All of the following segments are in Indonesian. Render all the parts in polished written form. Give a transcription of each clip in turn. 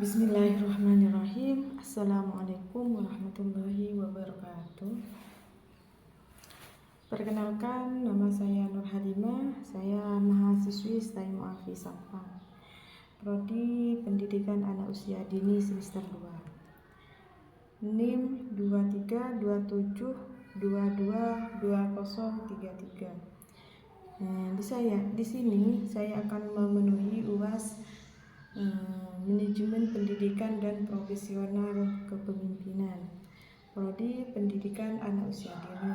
Bismillahirrahmanirrahim. Assalamualaikum warahmatullahi wabarakatuh. Perkenalkan, nama saya Nur Halimah. Saya mahasiswi STAI Muafi Sampang, Prodi Pendidikan Anak Usia Dini semester 2. NIM 2327222033. Di sini saya akan memenuhi UAS Manajemen Pendidikan dan Profesional Kepemimpinan, Prodi Pendidikan Anak Usia Dini,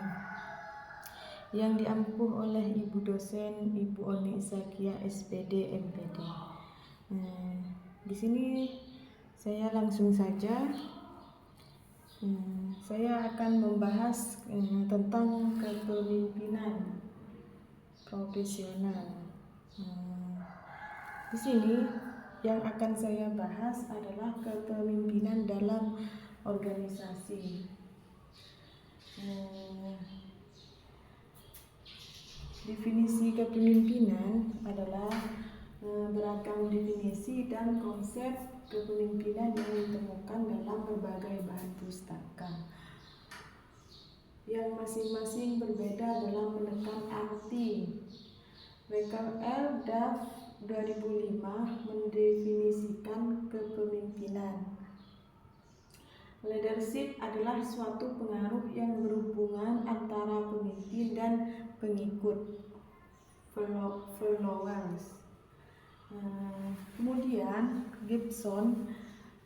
yang diampuh oleh Ibu dosen Ibu Oni Zakia SPD MPD. Di sini saya langsung saja. Saya akan membahas tentang kepemimpinan profesional. Di sini yang akan saya bahas adalah kepemimpinan dalam organisasi. Definisi kepemimpinan adalah beragam definisi dan konsep kepemimpinan yang ditemukan dalam berbagai bahan pustaka, yang masing-masing berbeda dalam menekan arti. WKL DAF 2005 mendefinisikan kepemimpinan. Leadership adalah suatu pengaruh yang berhubungan antara pemimpin dan pengikut, followers. Kemudian Gibson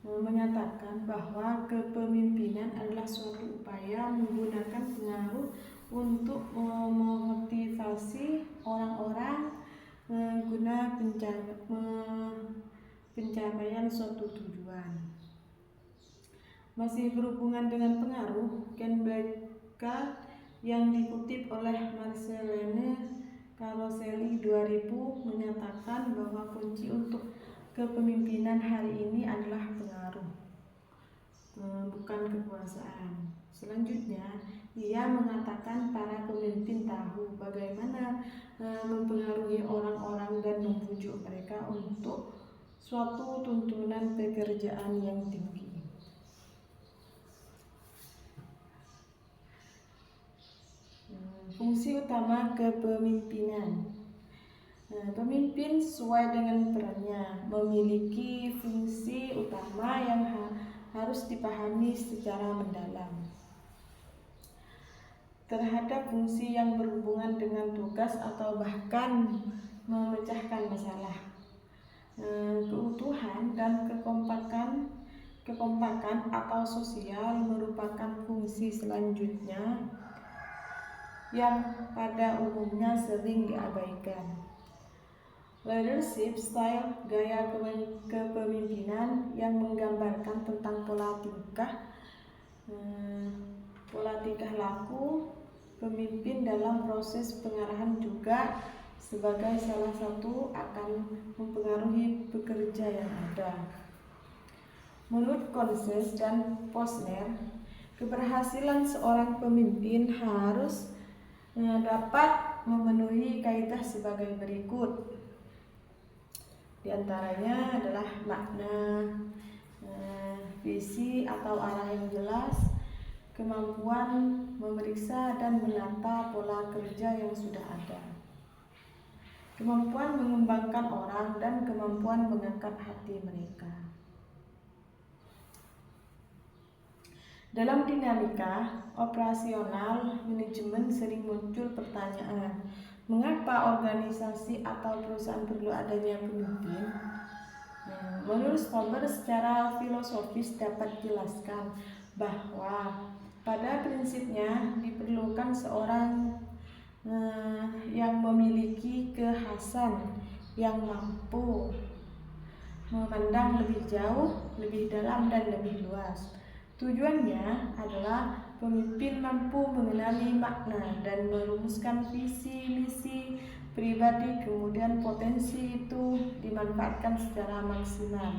menyatakan bahwa kepemimpinan adalah suatu upaya menggunakan pengaruh untuk memotivasi orang-orang guna pencapaian suatu tujuan. Masih berhubungan dengan pengaruh, Ken Becker yang dikutip oleh Marcelene Caroselli 2000 menyatakan bahwa kunci untuk kepemimpinan hari ini adalah pengaruh, bukan kekuasaan. Selanjutnya, ia mengatakan para pemimpin tahu bagaimana mempengaruhi orang-orang dan membujuk mereka untuk suatu tuntunan pekerjaan yang tinggi. Fungsi utama kepemimpinan. Pemimpin sesuai dengan perannya memiliki fungsi utama yang harus dipahami secara mendalam. Terhadap fungsi yang berhubungan dengan tugas atau bahkan memecahkan masalah, keutuhan dan kekompakan atau sosial merupakan fungsi selanjutnya yang pada umumnya sering diabaikan. Leadership style, gaya kepemimpinan yang menggambarkan tentang pola tingkah laku pemimpin dalam proses pengarahan juga sebagai salah satu akan mempengaruhi pekerja yang ada. Menurut Conses dan Posner, keberhasilan seorang pemimpin harus dapat memenuhi kaidah sebagai berikut. Di antaranya adalah makna, visi atau arah yang jelas, kemampuan memeriksa dan menata pola kerja yang sudah ada, kemampuan mengembangkan orang, dan kemampuan mengangkat hati mereka. Dalam dinamika operasional manajemen sering muncul pertanyaan, mengapa organisasi atau perusahaan perlu adanya pemimpin? Menurut Stober, secara filosofis dapat dijelaskan bahwa pada prinsipnya diperlukan seorang yang memiliki kekhasan yang mampu memandang lebih jauh, lebih dalam, dan lebih luas. Tujuannya adalah pemimpin mampu mengenali makna dan merumuskan visi misi pribadi, kemudian potensi itu dimanfaatkan secara maksimal.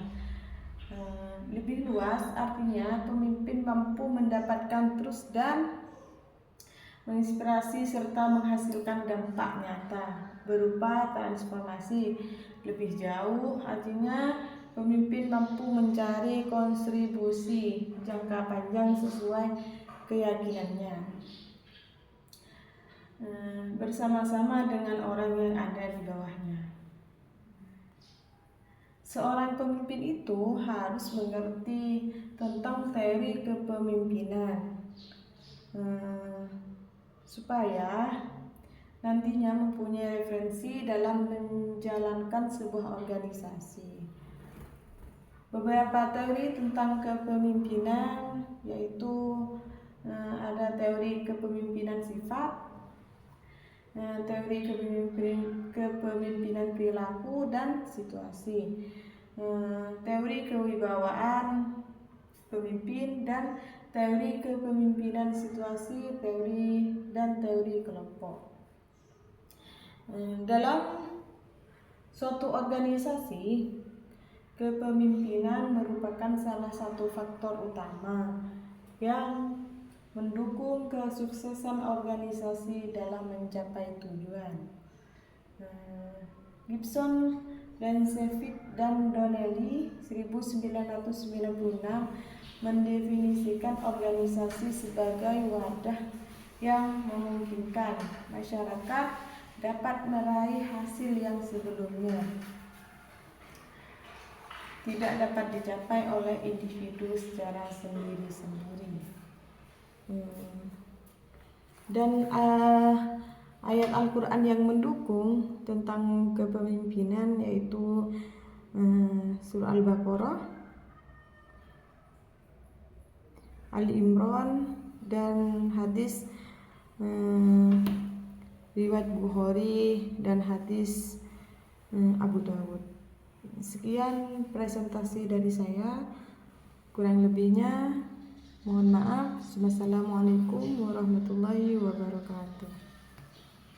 Lebih luas artinya pemimpin mampu mendapatkan terus dan menginspirasi serta menghasilkan dampak nyata berupa transformasi. Lebih jauh artinya pemimpin mampu mencari kontribusi jangka panjang sesuai keyakinannya, bersama-sama dengan orang yang ada di bawahnya. Seorang pemimpin itu harus mengerti tentang teori kepemimpinan supaya nantinya mempunyai referensi dalam menjalankan sebuah organisasi. Beberapa teori tentang kepemimpinan yaitu ada teori kepemimpinan sifat, teori kepemimpinan perilaku dan situasi, teori kewibawaan pemimpin, dan teori kepemimpinan situasi, teori kelompok. Dalam suatu organisasi, kepemimpinan merupakan salah satu faktor utama yang mendukung kesuksesan organisasi dalam mencapai tujuan. Gibson, Lancevic, dan Donnelly 1996 mendefinisikan organisasi sebagai wadah yang memungkinkan masyarakat dapat meraih hasil yang sebelumnya tidak dapat dicapai oleh individu secara sendiri-sendiri. Dan ayat Al-Quran yang mendukung tentang kepemimpinan yaitu surah Al-Baqarah, Ali Imran, dan hadis riwayat Bukhari dan hadis Abu Dawud. Sekian presentasi dari saya, kurang lebihnya mohon maaf. Wassalamualaikum warahmatullahi wabarakatuh.